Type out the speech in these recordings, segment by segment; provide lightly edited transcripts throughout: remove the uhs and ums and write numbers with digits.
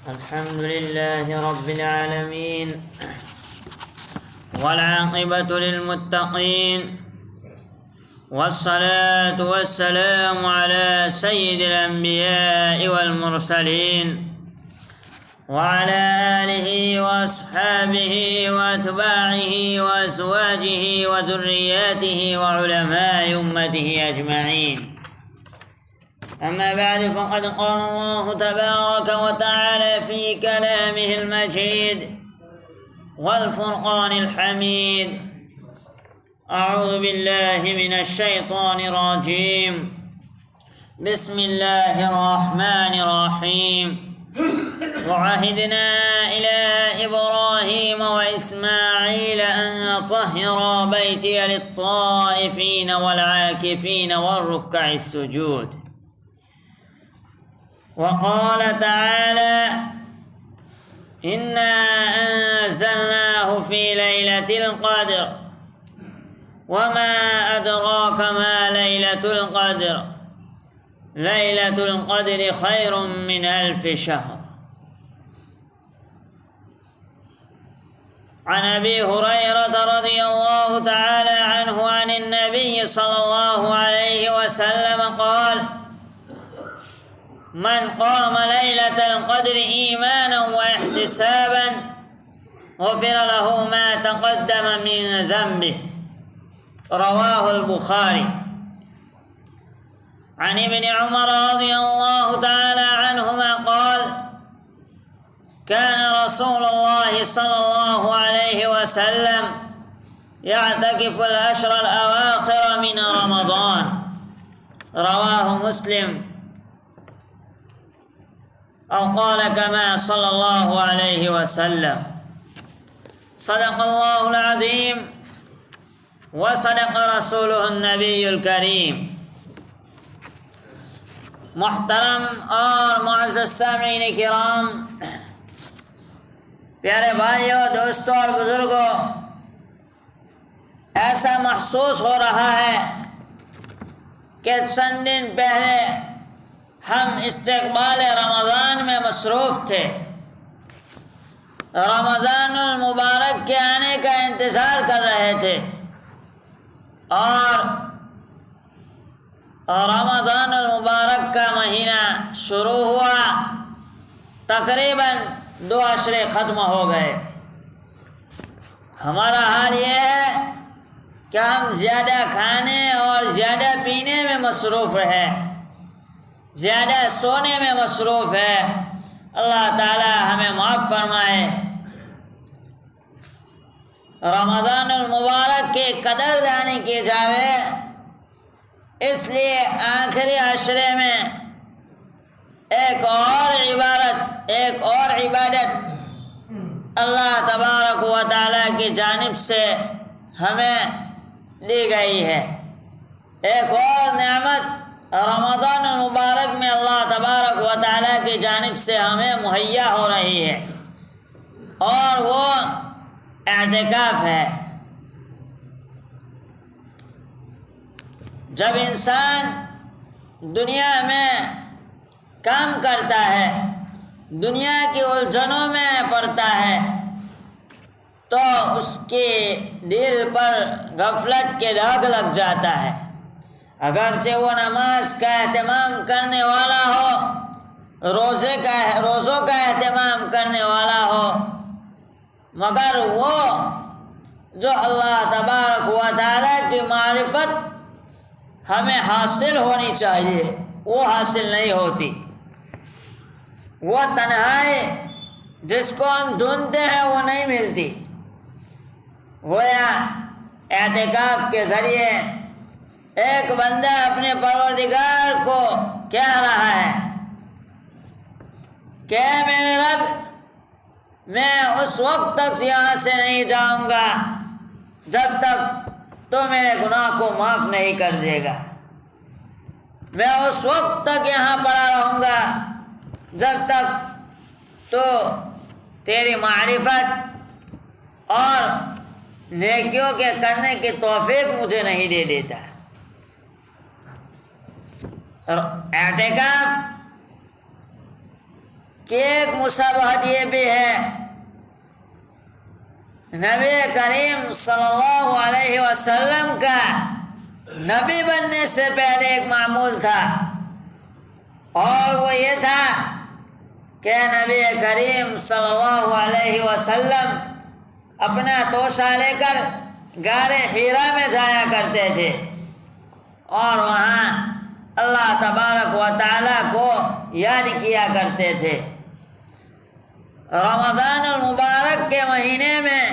الحمد لله رب العالمين والعاقبة للمتقين والصلاة والسلام على سيد الأنبياء والمرسلين وعلى آله وأصحابه وأتباعه وأزواجه وذرياته وعلماء أمته أجمعين. أما بعد، فقد قال الله تبارك وتعالى في كلامه المجيد والفرقان الحميد: أعوذ بالله من الشيطان الرجيم. بسم الله الرحمن الرحيم. وعهدنا إلى إبراهيم وإسماعيل أن طهرا بيتي للطائفين والعاكفين والركع السجود. وقال تعالى: إنا أنزلناه في ليلة القدر وما أدراك ما ليلة القدر ليلة القدر خير من 1000 شهر. عن أبي هريرة رضي الله تعالى عنه عن النبي صلى الله عليه وسلم قال: من قام ليلة القدر إيمانا واحتسابا غفر له ما تقدم من ذنبه. رواه البخاري. عن ابن عمر رضي الله تعالى عنهما قال: كان رسول الله صلى الله عليه وسلم يعتكف الأشهر الأواخر من رمضان. رواه مسلم، أو قال كما صلى الله عليه وسلم. صدق الله العظيم وصدق رسوله النبی الکریم. محترم اور معزز سامعین کرام، پیارے بھائیوں، دوستوں اور بزرگوں، ایسا محسوس ہو رہا ہے کہ چند دن پہلے ہم استقبال رمضان میں مصروف تھے، رمضان المبارک کے آنے کا انتظار کر رہے تھے، اور رمضان المبارک کا مہینہ شروع ہوا، تقریباً 2 عشرے ختم ہو گئے۔ ہمارا حال یہ ہے کہ ہم زیادہ کھانے اور زیادہ پینے میں مصروف رہے، زیادہ سونے میں مصروف ہے۔ اللہ تعالی ہمیں معاف فرمائے۔ رمضان المبارک کی قدر دانی کی جاوے، اس لیے آخری عشرے میں ایک اور عبادت اللہ تبارک و تعالی کی جانب سے ہمیں دی گئی ہے۔ ایک اور نعمت رمضان المبارک میں اللہ تبارک و تعالی کی جانب سے ہمیں مہیا ہو رہی ہے، اور وہ اعتکاف ہے۔ جب انسان دنیا میں کام کرتا ہے، دنیا کی الجھنوں میں پڑتا ہے، تو اس کے دل پر غفلت کے داغ لگ جاتا ہے۔ اگرچہ وہ نماز کا اہتمام کرنے والا ہو، روزوں کا اہتمام کرنے والا ہو، مگر وہ جو اللہ تبارک و تعالی کی معرفت ہمیں حاصل ہونی چاہیے، وہ حاصل نہیں ہوتی۔ وہ تنہائی جس کو ہم ڈھونڈتے ہیں وہ نہیں ملتی۔ گویا اعتکاف کے ذریعے ایک بندہ اپنے پروردگار کو کہہ رہا ہے کہ میرے رب، میں اس وقت تک یہاں سے نہیں جاؤں گا جب تک تو میرے گناہ کو معاف نہیں کر دے گا۔ میں اس وقت تک یہاں پڑا رہوں گا جب تک تو تیری معرفت اور نیکیوں کے کرنے کی توفیق مجھے نہیں دے دیتا۔ اعتکاف کہ ایک مشابہت یہ بھی ہے، نبی کریم صلی اللہ علیہ وسلم کا نبی بننے سے پہلے ایک معمول تھا، اور وہ یہ تھا کہ نبی کریم صلی اللہ علیہ وسلم اپنا توشہ لے کر غار حرا میں جایا کرتے تھے، اور وہاں اللہ تبارک و تعالیٰ کو یاد کیا کرتے تھے۔ رمضان المبارک کے مہینے میں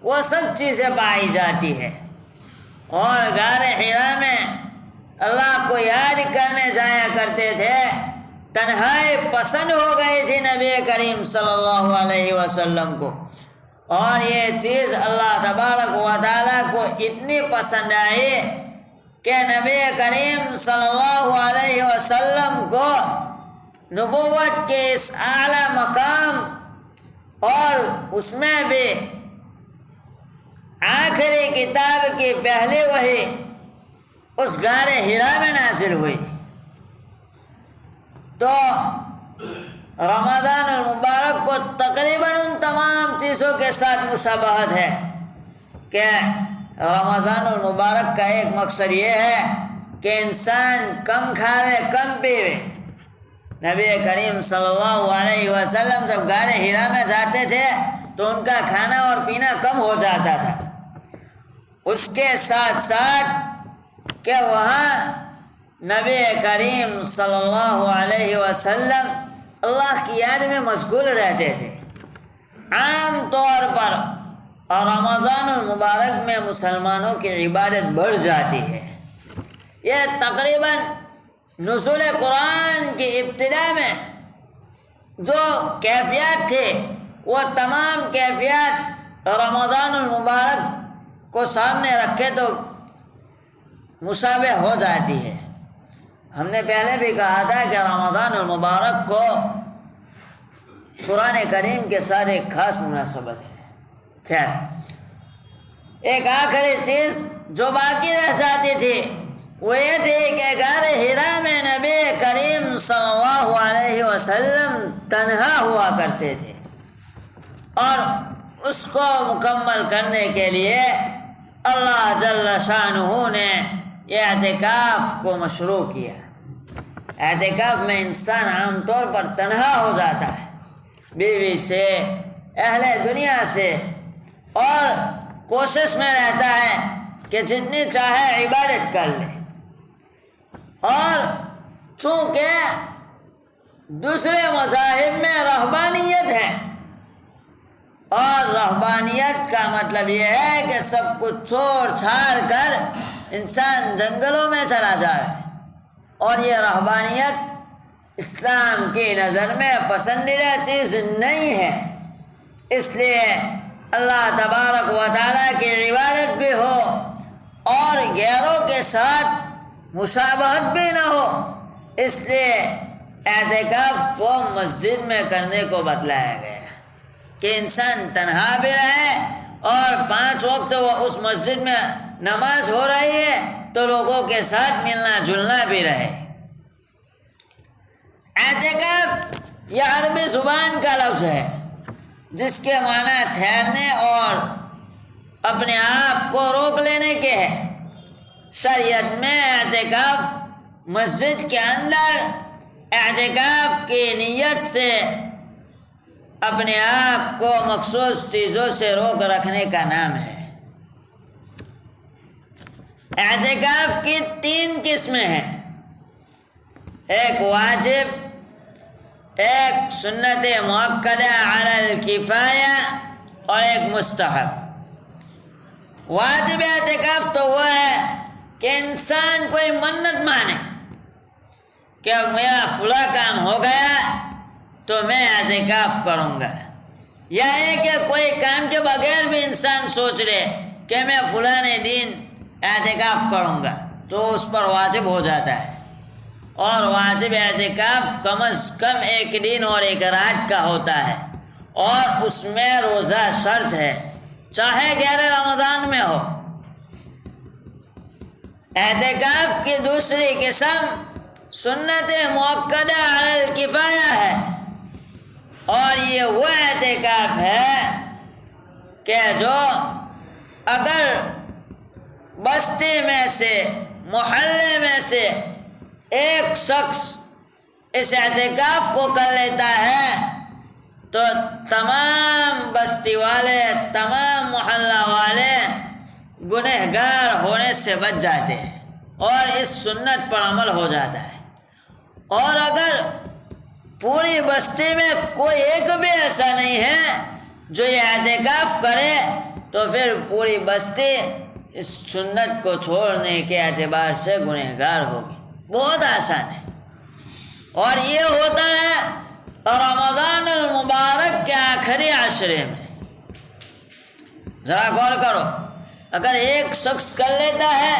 وہ سب چیزیں پائی جاتی ہے، اور غار حرا میں اللہ کو یاد کرنے جایا کرتے تھے۔ تنہائی پسند ہو گئی تھی نبی کریم صلی اللہ علیہ وسلم کو، اور یہ چیز اللہ تبارک و تعالیٰ کو اتنی پسند آئی کہ نبی کریم صلی اللہ علیہ وسلم کو نبوت کے اس اعلیٰ مقام اور اس میں بھی آخری کتاب کی پہلی وحی اس غار حرا میں نازل ہوئی۔ تو رمضان المبارک کو تقریباً ان تمام چیزوں کے ساتھ مشابہت ہے کہ رمضان المبارک کا ایک مقصد یہ ہے کہ انسان کم کھاوے کم پیوے۔ نبی کریم صلی اللہ علیہ وسلم جب غار حرا میں جاتے تھے تو ان کا کھانا اور پینا کم ہو جاتا تھا، اس کے ساتھ ساتھ کہ وہاں نبی کریم صلی اللہ علیہ وسلم اللہ کی یاد میں مشغول رہتے تھے۔ عام طور پر رمضان المبارک میں مسلمانوں کی عبادت بڑھ جاتی ہے۔ یہ تقریباً نزول قرآن کی ابتدا میں جو کیفیات تھے وہ تمام کیفیات رمضان المبارک کو سامنے رکھے تو مشابہ ہو جاتی ہے۔ ہم نے پہلے بھی کہا تھا کہ رمضان المبارک کو قرآن کریم کے ساتھ ایک خاص مناسبت ہے۔ خیر، ایک آخری چیز جو باقی رہ جاتی تھی وہ یہ تھی کہ غار حرا میں نبی کریم صلی اللہ علیہ وسلم تنہا ہوا کرتے تھے، اور اس کو مکمل کرنے کے لیے اللہ جل شانہ نے اعتکاف کو مشروع کیا۔ اعتکاف میں انسان عام طور پر تنہا ہو جاتا ہے، بیوی سے، اہل دنیا سے، اور کوشش میں رہتا ہے کہ جتنی چاہے عبادت کر لے۔ اور چونکہ دوسرے مذاہب میں رہبانیت ہے، اور رہبانیت کا مطلب یہ ہے کہ سب کچھ چھوڑ چھاڑ کر انسان جنگلوں میں چلا جائے، اور یہ رہبانیت اسلام کی نظر میں پسندیدہ چیز نہیں ہے۔ اس لیے اللہ تبارک و تعالیٰ کی عبادت بھی ہو اور غیروں کے ساتھ مشابہت بھی نہ ہو، اس لیے اعتکاف کو مسجد میں کرنے کو بتلایا گیا کہ انسان تنہا بھی رہے، اور 5 وقت وہ اس مسجد میں نماز ہو رہی ہے تو لوگوں کے ساتھ ملنا جلنا بھی رہے۔ اعتکاف یہ عربی زبان کا لفظ ہے جس کے معنی ٹھہرنے اور اپنے آپ کو روک لینے کے ہے۔ شریعت میں اعتکاف مسجد کے اندر اعتکاف کی نیت سے اپنے آپ کو مخصوص چیزوں سے روک رکھنے کا نام ہے۔ اعتکاف کی 3 قسمیں ہیں، ایک واجب، ایک سنت مؤکدہ علی الکفایہ، اور ایک مستحب۔ واجب اعتکاف تو وہ ہے کہ انسان کوئی منت مانے کہ اب میرا فلاں کام ہو گیا تو میں اعتکاف کروں گا، یا ہے کہ کوئی کام کے بغیر بھی انسان سوچ لے کہ میں فلاں دن اعتکاف کروں گا تو اس پر واجب ہو جاتا ہے۔ اور واجب اعتکاف کم از کم 1 دن اور 1 رات کا ہوتا ہے، اور اس میں روزہ شرط ہے، چاہے غیر رمضان میں ہو۔ اعتکاف کی دوسری قسم سنت مؤکدہ علی الکفایہ ہے، اور یہ وہ اعتکاف ہے کہ جو اگر بستی میں سے، محلے میں سے ایک شخص اس اعتکاف کو کر لیتا ہے تو تمام بستی والے، تمام محلہ والے گنہگار ہونے سے بچ جاتے ہیں اور اس سنت پر عمل ہو جاتا ہے۔ اور اگر پوری بستی میں کوئی ایک بھی ایسا نہیں ہے جو یہ اعتکاف کرے تو پھر پوری بستی اس سنت کو چھوڑنے کے اعتبار سے گنہگار ہوگی۔ بہت آسان ہے، اور یہ ہوتا ہے رمضان المبارک کے آخری عشرے میں۔ ذرا غور کرو، اگر ایک شخص کر لیتا ہے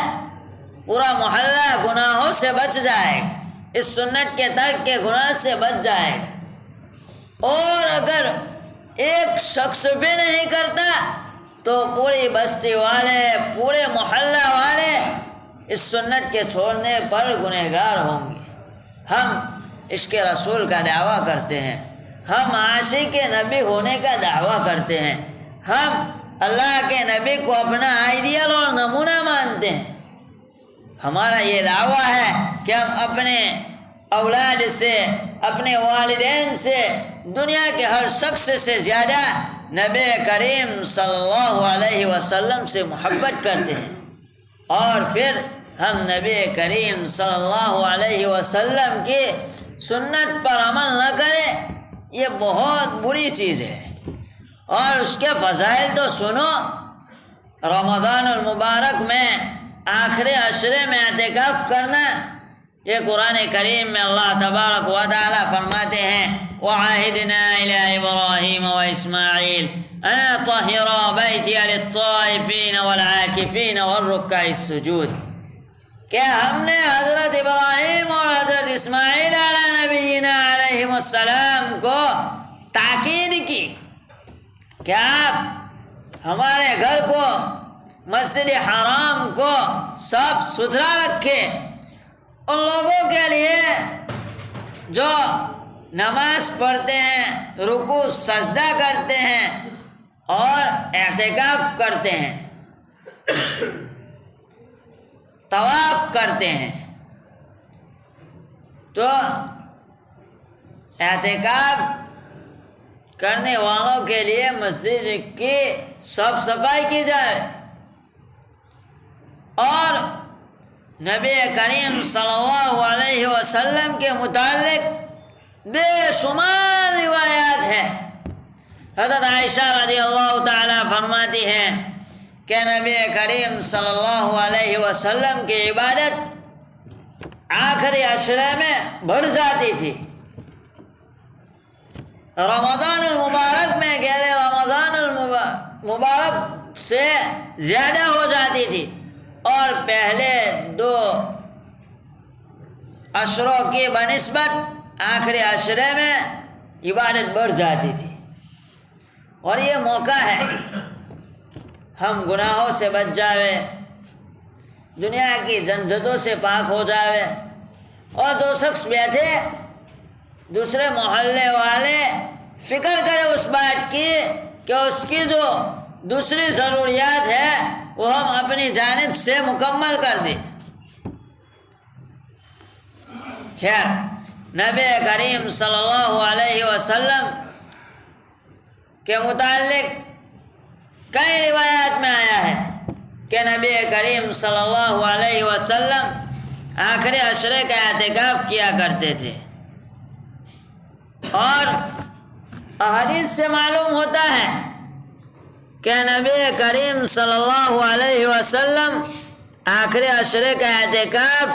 پورا محلہ گناہوں سے بچ جائے گا، اس سنت کے ترک کے گناہ سے بچ جائے گا۔ اور اگر ایک شخص بھی نہیں کرتا تو پوری بستی والے، پورے محلہ والے اس سنت کے چھوڑنے پر گنہگار ہوں گے۔ ہم عشق رسول کا دعویٰ کرتے ہیں، ہم عاشق نبی ہونے کا دعویٰ کرتے ہیں، ہم اللہ کے نبی کو اپنا آئیڈیل اور نمونہ مانتے ہیں۔ ہمارا یہ دعویٰ ہے کہ ہم اپنے اولاد سے، اپنے والدین سے، دنیا کے ہر شخص سے زیادہ نبی کریم صلی اللہ علیہ وسلم سے محبت کرتے ہیں، اور پھر ہم نبی کریم صلی اللہ علیہ وسلم کی سنت پر عمل نہ کریں، یہ بہت بری چیز ہے۔ اور اس کے فضائل تو سنو۔ رمضان المبارک میں آخری عشرے میں اعتکاف کرنا، یہ قرآن کریم میں اللہ تبارک و تعالی فرماتے ہیں وَعَهِدْنَا إِلَىٰ إِبْرَاهِيمَ وَإِسْمَاعِيلَ أَنْ طَهِّرَا بَيْتِيَ لِلطَّائِفِينَ وَالْعَاكِفِينَ وَالرُّكَّعِ السُّجُودِ، کہ ہم نے حضرت ابراہیم اور حضرت اسماعیل علیہ نبینا علیہ السلام کو تاکید کی کہ آپ ہمارے گھر کو، مسجد حرام کو صاف ستھرا رکھیں، ان لوگوں کے لیے جو نماز پڑھتے ہیں، رکوع سجدہ کرتے ہیں اور اعتکاف کرتے ہیں، طواف کرتے ہیں۔ تو اعتکاف کرنے والوں کے لیے مسجد کی صاف صفائی کی جائے، اور نبی کریم صلی اللہ علیہ وسلم کے متعلق بے شمار روایات ہیں۔ حضرت عائشہ رضی اللہ تعالی فرماتی ہیں کہ نبی کریم صلی اللہ علیہ وسلم کی عبادت آخری عشرے میں بڑھ جاتی تھی، رمضان المبارک میں غیر رمضان المبارک سے زیادہ ہو جاتی تھی، اور پہلے 2 عشروں کی بنسبت آخری عشرے میں عبادت بڑھ جاتی تھی۔ اور یہ موقع ہے ہم گناہوں سے بچ جاوے، دنیا کی جھنجھٹوں سے پاک ہو جاوے، اور جو شخص بیٹھے دوسرے محلے والے فکر کرے اس بات کی کہ اس کی جو دوسری ضروریات ہے وہ ہم اپنی جانب سے مکمل کر دیں۔ خیر، نبی کریم صلی اللہ علیہ وسلم کے متعلق کئی روایات میں آیا ہے کہ نبی کریم صلی اللہ علیہ وسلم آخری عشرے کا اعتکاف کیا کرتے تھے، اور احادیث سے معلوم ہوتا ہے کہ نبی کریم صلی اللہ علیہ وسلم آخری عشرے کا اعتکاف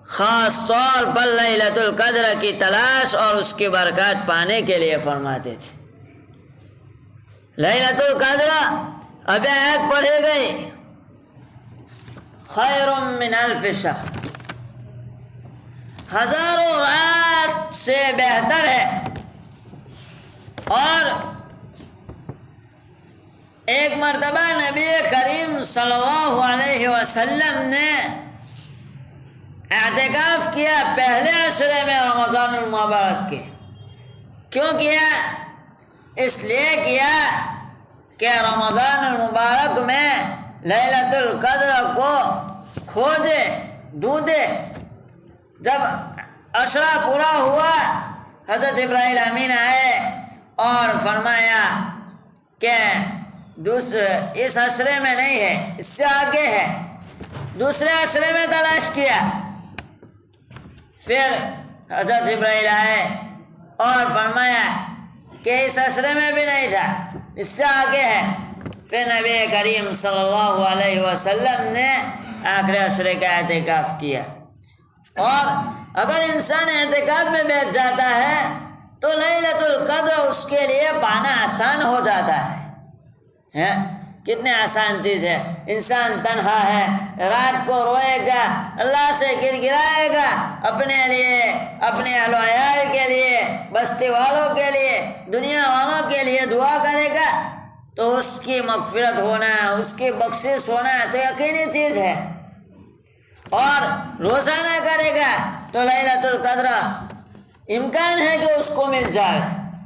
خاص طور پر لیلۃ القدر کی تلاش اور اس کی برکات پانے کے لیے فرماتے تھے۔ لیلۃ القدر اب آیت پڑھی گئی خیر من الف شہر، ہزاروں رات سے بہتر ہے۔ اور ایک مرتبہ نبی کریم صلی اللہ علیہ وسلم نے اعتکاف کیا پہلے عشرے میں رمضان المبارک کے۔ کیوں کیا؟ اس لیے کیا کہ رمضان المبارک میں لیلۃ القدر کو کھوجے ڈھونڈے۔ جب عشرہ پورا ہوا، حضرت جبرائیل امین آئے اور فرمایا کہ اس عشرے میں نہیں ہے، اس سے آگے ہے۔ دوسرے عشرے میں تلاش کیا، پھر حضرت جبرائیل آئے اور فرمایا کہ اس عشرے میں بھی نہیں تھا، اس سے آگے ہے۔ پھر نبی کریم صلی اللہ علیہ وسلم نے آخری عشرے کا اعتکاف کیا۔ اور اگر انسان اعتکاف میں بیٹھ جاتا ہے تو لیلۃ القدر اس کے لیے پانا آسان ہو جاتا ہے۔ کتنے آسان چیز ہے۔ انسان تنہا ہے، رات کو روئے گا، اللہ سے گر گرائے گا، اپنے لیے، اپنے اہل و عیال کے لیے، بستی والوں کے لیے، دنیا والوں کے لیے دعا کرے گا تو اس کی مغفرت ہونا، اس کی بخشش ہونا تو یقینی چیز ہے۔ اور روزانہ کرے گا تو لیلۃ القدر امکان ہے کہ اس کو مل جائے۔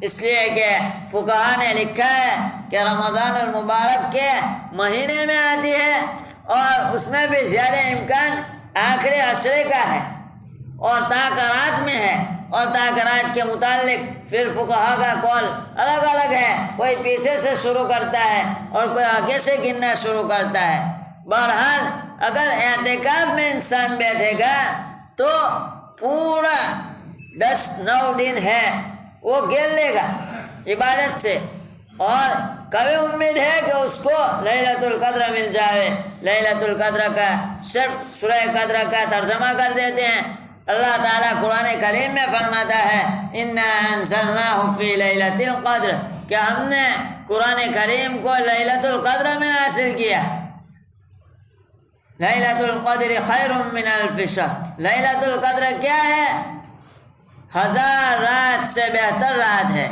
اس لیے کہ فقہا نے لکھا ہے کہ رمضان المبارک کے مہینے میں آتی ہے اور اس میں بھی زیادہ امکان آخری عشرے کا ہے اور تاکرات میں ہے۔ اور تاکرات کے متعلق پھر فقہا کا قول الگ الگ ہے، کوئی پیچھے سے شروع کرتا ہے اور کوئی آگے سے گننا شروع کرتا ہے۔ بہرحال اگر اعتکاف میں انسان بیٹھے گا تو پورا 9 دن ہے وہ گن لے گا عبادت سے، اور کبھی امید ہے کہ اس کو لیلۃ القدر مل جائے۔ لیلۃ القدر کا صرف سورہ قدر کا ترجمہ کر دیتے ہیں۔ اللہ تعالیٰ قرآن کریم میں فرماتا ہے اِنَّا أَنزَلْنَاهُ فِي لَيْلَةِ الْقَدْرِ، کہ ہم نے قرآن کریم کو لیلۃ القدر میں نازل کیا۔ لیلۃ القدر خیر من الف شہر، لیلۃ القدر کیا ہے؟ 1000 رات سے بہتر رات ہے۔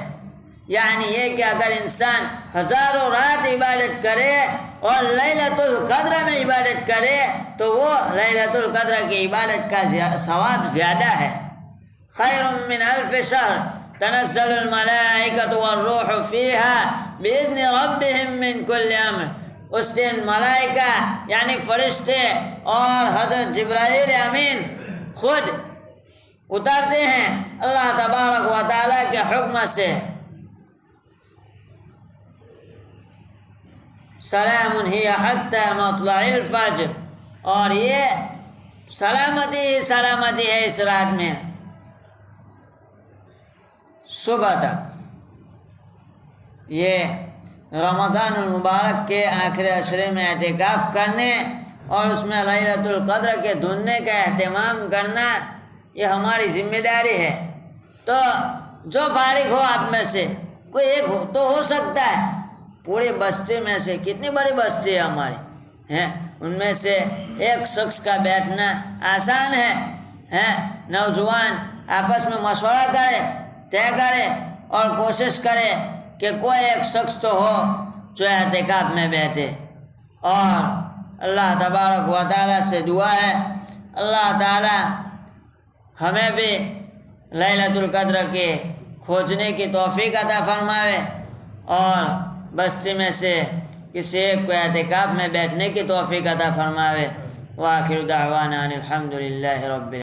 یعنی یہ کہ اگر انسان ہزاروں رات عبادت کرے اور لیلۃ القدر میں عبادت کرے تو وہ لیلۃ القدر کی عبادت کا ثواب زیادہ ہے۔ خیر من الف شہر تنزل الملائکۃ والروح فیہا بإذن ربہم من کل امر، اس دن ملائکہ یعنی فرشتے اور حضرت جبرائیل امین خود اترتے ہیں اللہ تبارک و تعالیٰ کے حکم سے۔ سلام ہی حتی مطلع الفجر، اور یہ سلامتی ہی سلامتی ہے اس رات میں صبح تک۔ یہ رمضان المبارک کے آخری عشرے میں اعتکاف کرنے اور اس میں لیلۃ القدر کے ڈھونڈنے کا اہتمام کرنا یہ ہماری ذمہ داری ہے۔ تو جو فارغ ہو آپ میں سے کوئی ایک تو ہو سکتا ہے، پوری بستی میں سے کتنی بڑی بستی ہے ہماری، ان میں سے ایک شخص کا بیٹھنا آسان ہے۔ نوجوان آپس میں مشورہ کرے، طے کرے اور کوشش کرے کہ کوئی ایک شخص تو ہو جو اعتکاف میں بیٹھے۔ اور اللہ تبارک و تعالیٰ سے دعا ہے اللہ تعالیٰ ہمیں بھی لیلۃ القدر کے کھوجنے کی توفیق عطا فرمائے اور بستی میں سے کسی ایک کو اعتکاف میں بیٹھنے کی توفیق عطا فرمائے۔ وآخر دعوانا ان الحمد للہ رب